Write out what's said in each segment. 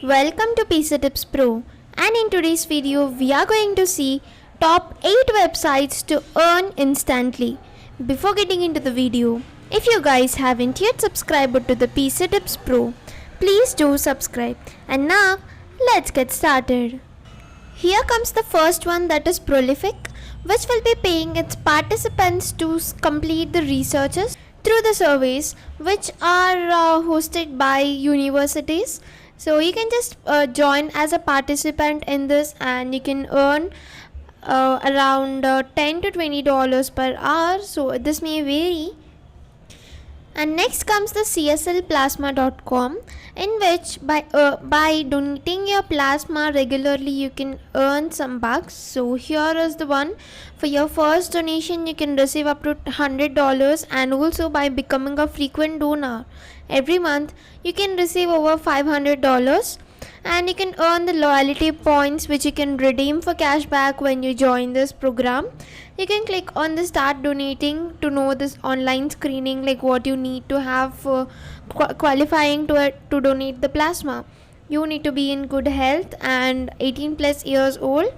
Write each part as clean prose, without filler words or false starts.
Welcome to PC Tips Pro, and in today's video we are going to see top 8 websites to earn instantly. Before getting into the video, if you guys haven't yet subscribed to the PC Tips Pro, please do subscribe. And now let's get started. Here comes the first one, that is Prolific, which will be paying its participants to complete the researches through the surveys which are hosted by universities. So you can just join as a participant in this, and you can earn around $10 to $20 per hour. So this may vary. And next comes the CLSPlasma.com, in which by donating your plasma regularly you can earn some bucks. So here is the one. For your first donation you can receive up to $100, and also by becoming a frequent donor every month you can receive over $500, and you can earn the loyalty points which you can redeem for cashback when you join this program. You can click on the start donating to know this online screening, like what you need to have for qualifying to donate the plasma. You need to be in good health and 18 plus years old,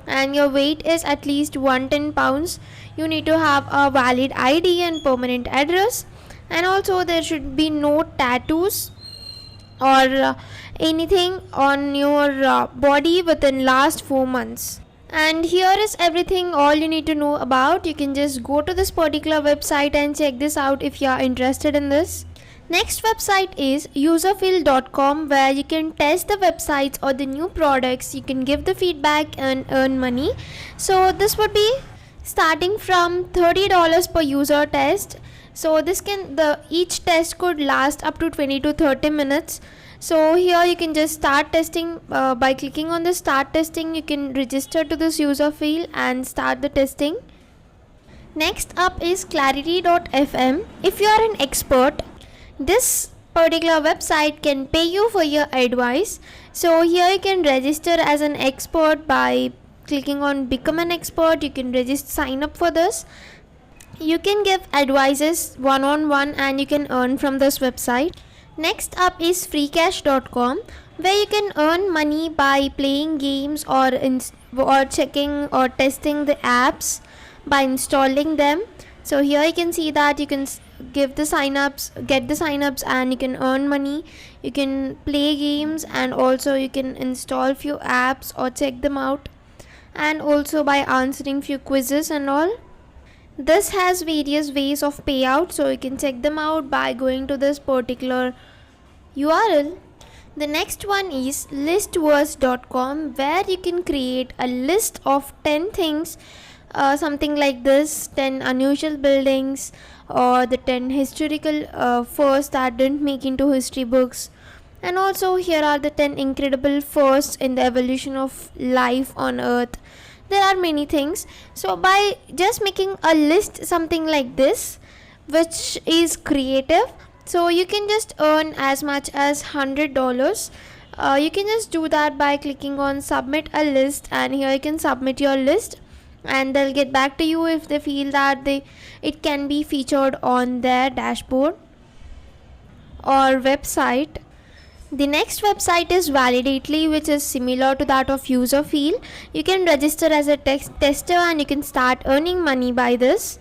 and your weight is at least 110 pounds. You need to have a valid ID and permanent address, and also there should be no tattoos or anything on your body within last 4 months. And here is everything all you need to know about. You can just go to this particular website and check this out if you are interested in this. Next website is Userfield.com, where you can test the websites or the new products. You can give the feedback and earn money. So this would be starting from $30 per user test. So this each test could last up to 20 to 30 minutes. So here you can just start testing by clicking on the start testing. You can register to this user field and start the testing. Next up is Clarityfm. If you are an expert, this particular website can pay you for your advice. So here you can register as an expert by clicking on become an expert. You can sign up for this. You can give advices one-on-one, and you can earn from this website. Next up is freecash.com, where you can earn money by playing games or checking or testing the apps by installing them. So here you can see that you can get the signups, and you can earn money. You can play games, and also you can install few apps or check them out, and also by answering few quizzes and all. This has various ways of payout, so you can check them out by going to this particular URL. The next one is Listverse.com, where you can create a list of 10 things, something like this: 10 unusual buildings, or the 10 historical firsts that didn't make into history books. And also here are the 10 incredible firsts in the evolution of life on Earth. There are many things. So by just making a list something like this, which is creative, so you can just earn as much as $100. You can just do that by clicking on submit a list, and here you can submit your list, and they'll get back to you if they feel that it can be featured on their dashboard or website. The next website is Validately, which is similar to that of Userfield. You can register as a tester, and you can start earning money by this.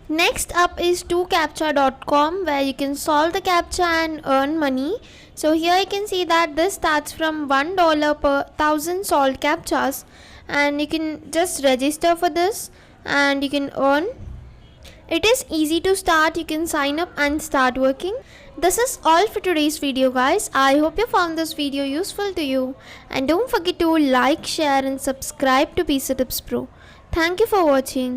Next up is ToCaptchA.com, where you can solve the captcha and earn money. So here you can see that this starts from $1 per 1,000 solved captchas, and you can just register for this and you can earn. It is easy to start. You can sign up and start working. This is all for today's video, guys. I hope you found this video useful to you, and don't forget to like, share and subscribe to PC Tips Pro. Thank you for watching.